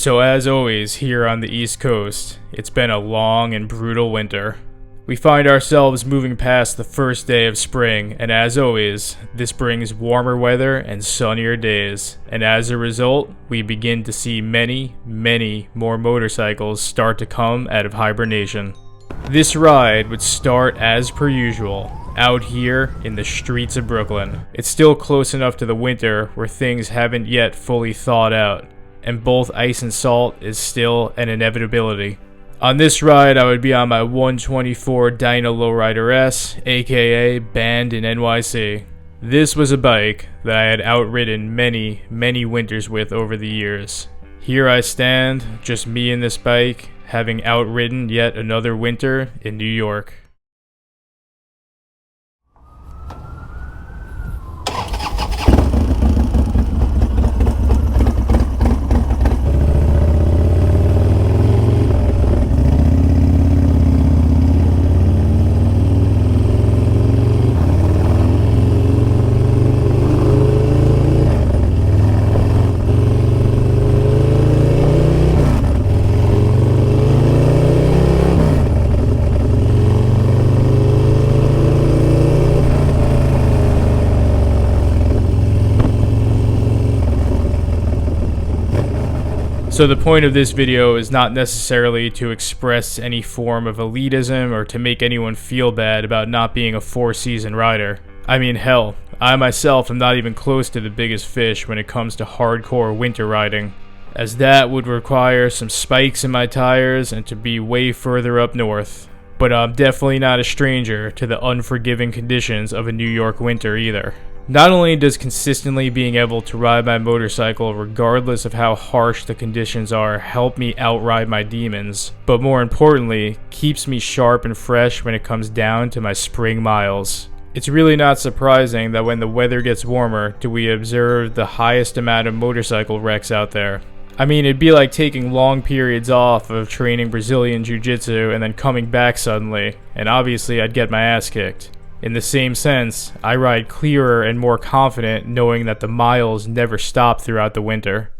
So as always, here on the East Coast, it's been a long and brutal winter. We find ourselves moving past the first day of spring, and as always, this brings warmer weather and sunnier days. And as a result, we begin to see many more motorcycles start to come out of hibernation. This ride would start as per usual, out here in the streets of Brooklyn. It's still close enough to the winter where things haven't yet fully thawed out, and both ice and salt is still an inevitability. On this ride, I would be on my 124 Dyna Lowrider S, aka banned in NYC. This was a bike that I had outridden many winters with over the years. Here I stand, just me and this bike, having outridden yet another winter in New York. So the point of this video is not necessarily to express any form of elitism or to make anyone feel bad about not being a four-season rider. I mean, hell, I myself am not even close to the biggest fish when it comes to hardcore winter riding, as that would require some spikes in my tires and to be way further up north. But I'm definitely not a stranger to the unforgiving conditions of a New York winter either. Not only does consistently being able to ride my motorcycle regardless of how harsh the conditions are help me outride my demons, but more importantly, keeps me sharp and fresh when it comes down to my spring miles. It's really not surprising that when the weather gets warmer, do we observe the highest amount of motorcycle wrecks out there. I mean, it'd be like taking long periods off of training Brazilian Jiu-Jitsu and then coming back suddenly, and obviously I'd get my ass kicked. In the same sense, I ride clearer and more confident knowing that the miles never stop throughout the winter.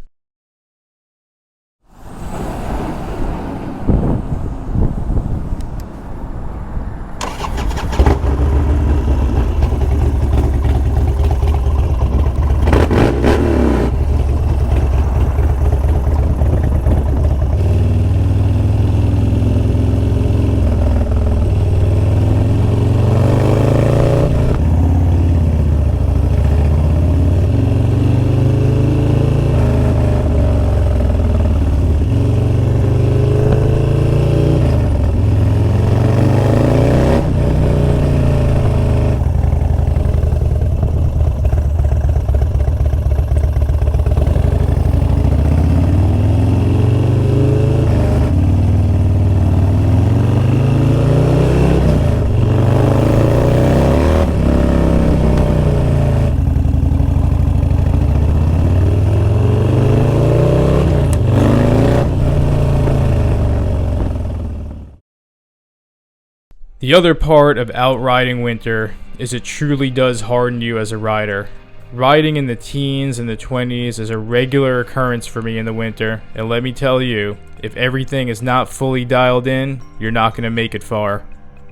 The other part of outriding winter is it truly does harden you as a rider. Riding in the teens and the 20s is a regular occurrence for me in the winter, and let me tell you, if everything is not fully dialed in, you're not going to make it far.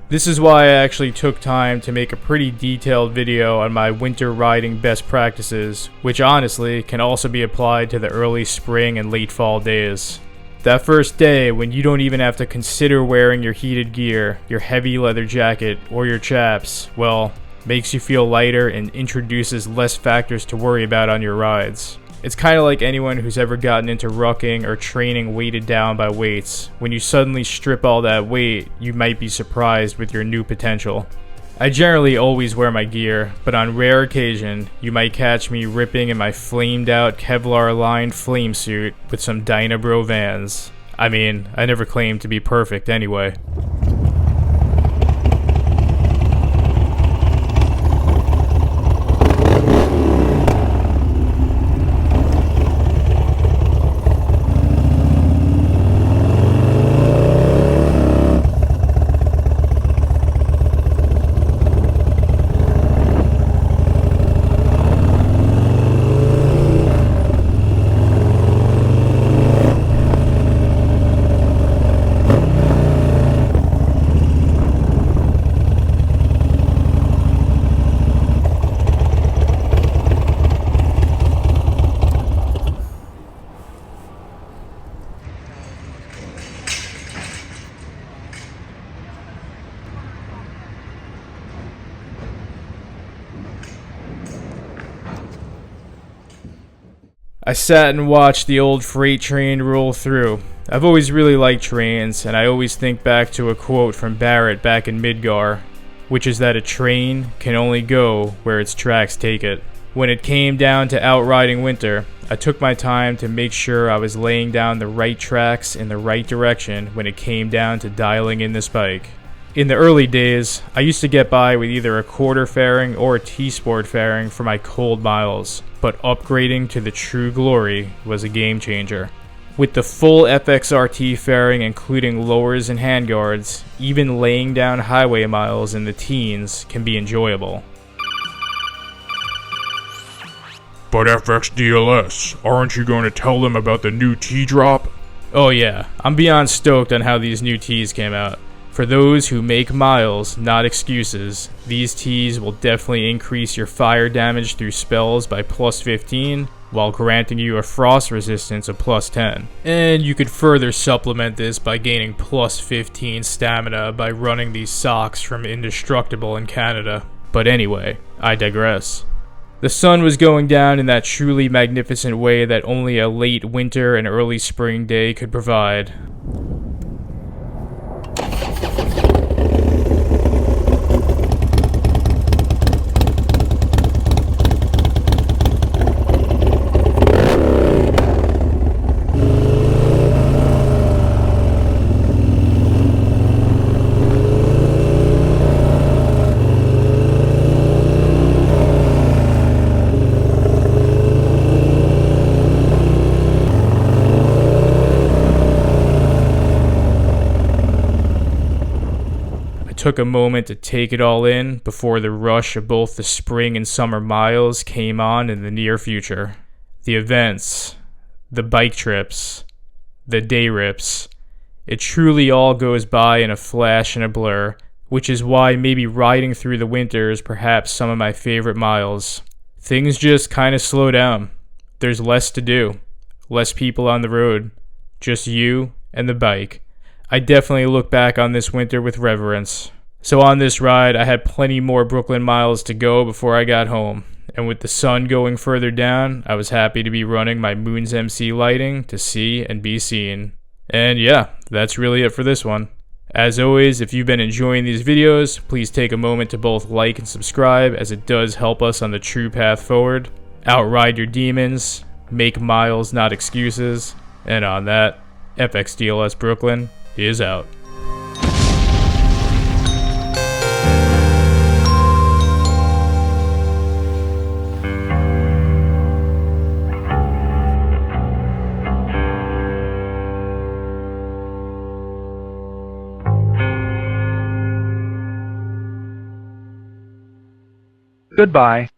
This is why I actually took time to make a pretty detailed video on my winter riding best practices, which honestly can also be applied to the early spring and late fall days. That first day when you don't even have to consider wearing your heated gear, your heavy leather jacket, or your chaps, well, makes you feel lighter and introduces less factors to worry about on your rides. It's kind of like anyone who's ever gotten into rucking or training weighted down by weights. When you suddenly strip all that weight, you might be surprised with your new potential. I generally always wear my gear, but on rare occasion, you might catch me ripping in my flamed out Kevlar-lined flame suit with some Dyna Bro Vans. I mean, I never claimed to be perfect anyway. I sat and watched the old freight train roll through. I've always really liked trains, and I always think back to a quote from Barrett back in Midgar, which is that a train can only go where its tracks take it. When it came down to outriding winter, I took my time to make sure I was laying down the right tracks in the right direction when it came down to dialing in this bike. In the early days, I used to get by with either a quarter fairing or a T-Sport fairing for my cold miles, but upgrading to the True Glory was a game changer. With the full FXRT fairing including lowers and handguards, even laying down highway miles in the teens can be enjoyable. But FXDLS, aren't you going to tell them about the new T-drop? Oh yeah, I'm beyond stoked on how these new tees came out. For those who make miles, not excuses, these tees will definitely increase your fire damage through spells by plus 15, while granting you a frost resistance of plus 10. And you could further supplement this by gaining plus 15 stamina by running these socks from Indestructible in Canada. But anyway, I digress. The sun was going down in that truly magnificent way that only a late winter and early spring day could provide. Took a moment to take it all in before the rush of both the spring and summer miles came on in the near future. The events, the bike trips, the day rips. It truly all goes by in a flash and a blur, which is why maybe riding through the winter is perhaps some of my favorite miles. Things just kind of slow down. There's less to do, less people on the road, just you and the bike. I definitely look back on this winter with reverence. So on this ride, I had plenty more Brooklyn miles to go before I got home. And with the sun going further down, I was happy to be running my Moon's MC lighting to see and be seen. And yeah, that's really it for this one. As always, if you've been enjoying these videos, please take a moment to both like and subscribe, as it does help us on the true path forward. Outride your demons, make miles not excuses, and on that, FXDLS Brooklyn is out. Goodbye.